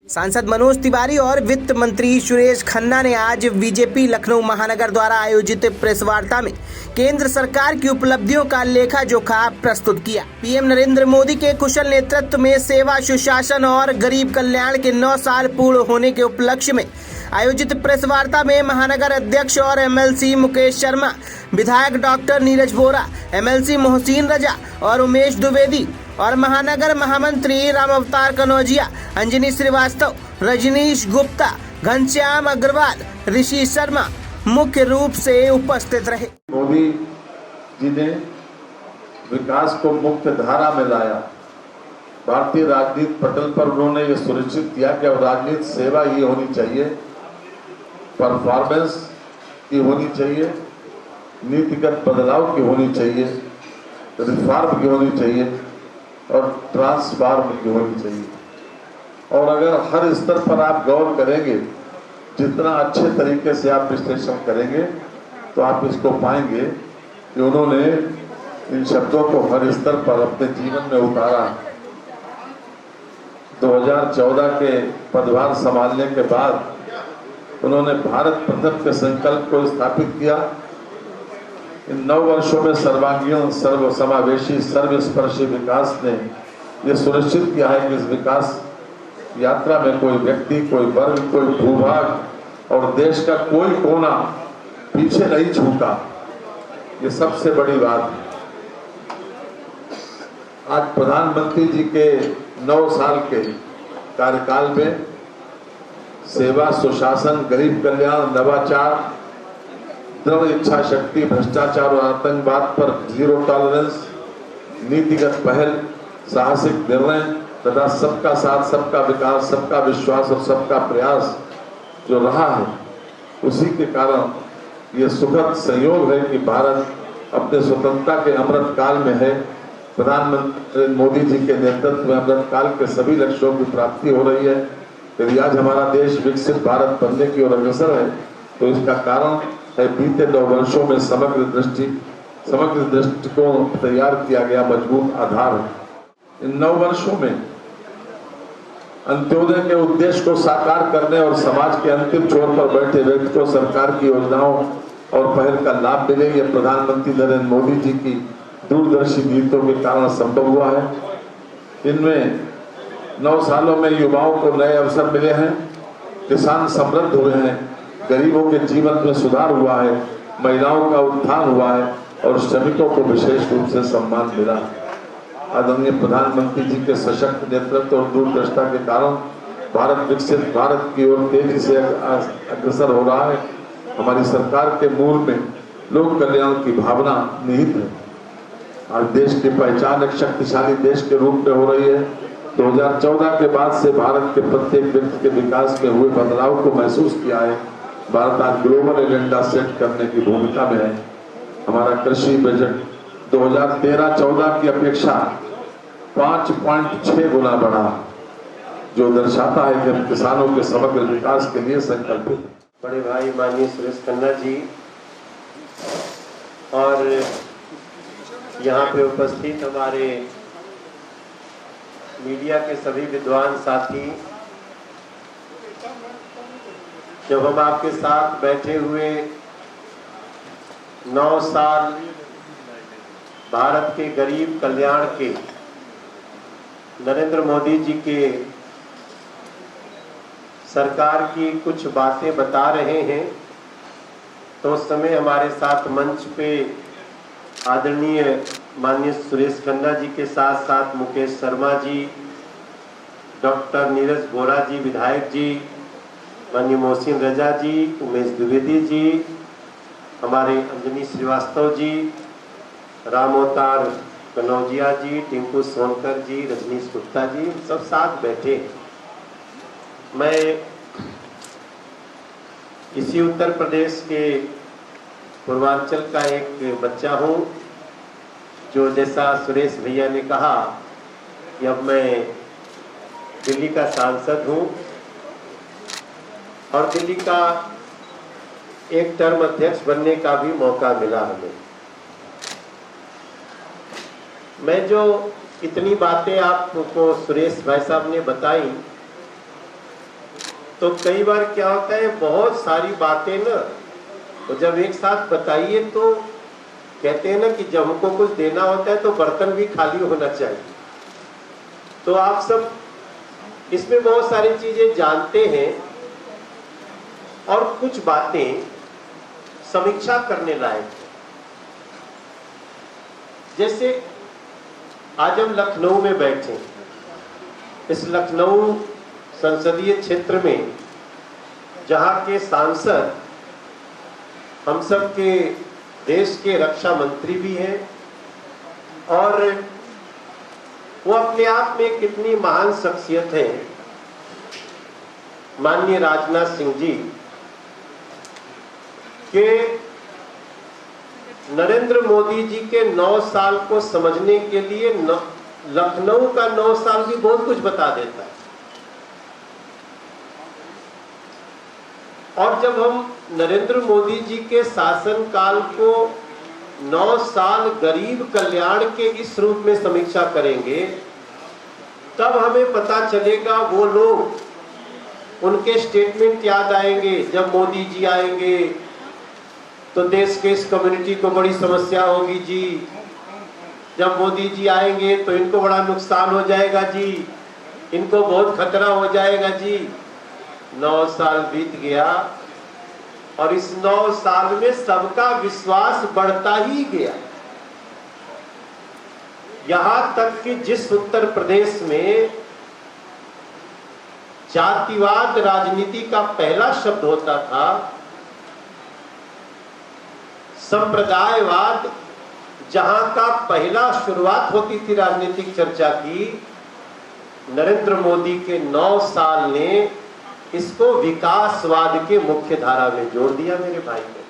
सांसद मनोज तिवारी और वित्त मंत्री सुरेश खन्ना ने आज बीजेपी लखनऊ महानगर द्वारा आयोजित प्रेस वार्ता में केंद्र सरकार की उपलब्धियों का लेखा जोखा प्रस्तुत किया। पीएम नरेंद्र मोदी के कुशल नेतृत्व में सेवा, सुशासन और गरीब कल्याण के 9 साल पूर्ण होने के उपलक्ष्य में आयोजित प्रेस वार्ता में महानगर अध्यक्ष और एमएलसी मुकेश शर्मा, विधायक डॉक्टर नीरज बोरा, एमएलसी मोहसिन रजा और उमेश द्विवेदी और महानगर महामंत्री राम अवतार कनौजिया, अंजनी श्रीवास्तव, रजनीश गुप्ता, घनश्याम अग्रवाल, ऋषि शर्मा मुख्य रूप से उपस्थित रहे। मोदी जी ने विकास को मुख्य धारा में लाया। भारतीय राजनीति पटल पर उन्होंने ये सुनिश्चित किया कि अब राजनीति सेवा ही होनी चाहिए, परफॉर्मेंस की होनी चाहिए, नीतिगत बदलाव की होनी चाहिए, रिफॉर्म की होनी चाहिए और ट्रांसफॉर्म की होनी चाहिए। और अगर हर स्तर पर आप गौर करेंगे, जितना अच्छे तरीके से आप विश्लेषण करेंगे तो आप इसको पाएंगे कि उन्होंने इन शब्दों को हर स्तर पर अपने जीवन में उतारा। 2014 के पदभार संभालने के बाद उन्होंने भारत प्रथम के संकल्प को स्थापित किया। इन 9 वर्षों में सर्वांगीण, सर्वसमावेशी, सर्वस्पर्शी विकास ने यह सुनिश्चित किया है कि इस विकास यात्रा में कोई व्यक्ति, कोई वर्ग, कोई भूभाग और देश का कोई कोना पीछे नहीं छूटा। ये सबसे बड़ी बात है। आज प्रधानमंत्री जी के 9 साल के कार्यकाल में सेवा, सुशासन, गरीब कल्याण, नवाचार, दृढ़ इच्छा शक्ति, भ्रष्टाचार और आतंकवाद पर जीरो टॉलरेंस, नीतिगत पहल, साहसिक निर्णय तथा सबका साथ, सबका विकास, सबका विश्वास और सबका प्रयास जो रहा है, उसी के कारण ये सुखद संयोग है कि भारत अपने स्वतंत्रता के अमृत काल में है। प्रधानमंत्री मोदी जी के नेतृत्व में अमृत काल के सभी लक्ष्यों की प्राप्ति हो रही है। यदि आज हमारा देश विकसित भारत बनने की ओर अग्रसर है तो इसका कारण है बीते 9 वर्षों में समग्र दृष्टिकोण तैयार किया गया मजबूत आधार है। इन 9 वर्षों में अंत्योदय के उद्देश्य को साकार करने और समाज के अंतिम छोर पर बैठे व्यक्ति को सरकार की योजनाओं और पहल का लाभ मिले, यह प्रधानमंत्री नरेंद्र मोदी जी की दूरदर्शी नीतियों के कारण संभव हुआ है। इनमें 9 सालों में युवाओं को नए अवसर मिले हैं, किसान समृद्ध हुए हैं, गरीबों के जीवन में सुधार हुआ है, महिलाओं का उत्थान हुआ है और श्रमिकों को विशेष रूप से सम्मान मिला। आदरणीय प्रधानमंत्री जी के सशक्त नेतृत्व और दूरदर्शिता के कारण भारत विकसित भारत की ओर तेजी से अग्रसर हो रहा है। हमारी सरकार के मूल में लोक कल्याण की भावना निहित है। आज देश की पहचान एक शक्तिशाली देश के रूप में हो रही है। 2014 के बाद से भारत के प्रत्येक व्यक्ति के विकास में हुए बदलाव को महसूस किया है। भारत आज ग्लोबल एजेंडा सेट करने की भूमिका में है। हमारा कृषि बजट 2013-14 की अपेक्षा 5.6 गुना बढ़ा, जो दर्शाता है कि हम किसानों के समग्र विकास के लिए संकल्पित हैं। बड़े भाई माननीय सुरेश खन्ना जी और यहाँ पे उपस्थित हमारे मीडिया के सभी विद्वान साथी, जब हम आपके साथ बैठे हुए 9 साल भारत के गरीब कल्याण के नरेंद्र मोदी जी के सरकार की कुछ बातें बता रहे हैं, तो उस समय हमारे साथ मंच पे आदरणीय माननीय सुरेश खन्ना जी के साथ साथ मुकेश शर्मा जी, डॉक्टर नीरज बोरा जी विधायक जी, माननीय मोहसिन रजा जी, उमेश द्विवेदी जी, हमारे अंजनी श्रीवास्तव जी, राम अवतार कनौजिया जी, टिंकू सोनकर जी, रजनीश गुप्ता जी, सब साथ बैठे। मैं इसी उत्तर प्रदेश के पूर्वांचल का एक बच्चा हूँ, जो जैसा सुरेश भैया ने कहा कि अब मैं दिल्ली का सांसद हूँ और दिल्ली का एक टर्म अध्यक्ष बनने का भी मौका मिला हमें। मैं जो इतनी बातें आपको सुरेश भाई साहब ने बताई, तो कई बार क्या होता है, बहुत सारी बातें ना तो जब एक साथ बताइए तो कहते हैं ना कि जब हमको कुछ देना होता है तो बर्तन भी खाली होना चाहिए। तो आप सब इसमें बहुत सारी चीजें जानते हैं और कुछ बातें समीक्षा करने लायक है। जैसे आज हम लखनऊ में बैठे, इस लखनऊ संसदीय क्षेत्र में जहां के सांसद हम सब के देश के रक्षा मंत्री भी हैं और वो अपने आप में कितनी महान शख्सियत है, माननीय राजनाथ सिंह जी के नरेंद्र मोदी जी के 9 साल को समझने के लिए लखनऊ का 9 साल भी बहुत कुछ बता देता है। और जब हम नरेंद्र मोदी जी के शासनकाल को 9 साल गरीब कल्याण के इस रूप में समीक्षा करेंगे, तब हमें पता चलेगा वो लोग, उनके स्टेटमेंट याद आएंगे। जब मोदी जी आएंगे तो देश के इस कम्युनिटी को बड़ी समस्या होगी जी, जब मोदी जी आएंगे तो इनको बड़ा नुकसान हो जाएगा जी, इनको बहुत खतरा हो जाएगा जी। 9 साल बीत गया और इस 9 साल में सबका विश्वास बढ़ता ही गया। यहां तक कि जिस उत्तर प्रदेश में जातिवाद राजनीति का पहला शब्द होता था, संप्रदायवाद जहां का पहला शुरुआत होती थी राजनीतिक चर्चा की, नरेंद्र मोदी के 9 साल ने इसको विकासवाद के मुख्य धारा में जोड़ दिया मेरे भाई ने।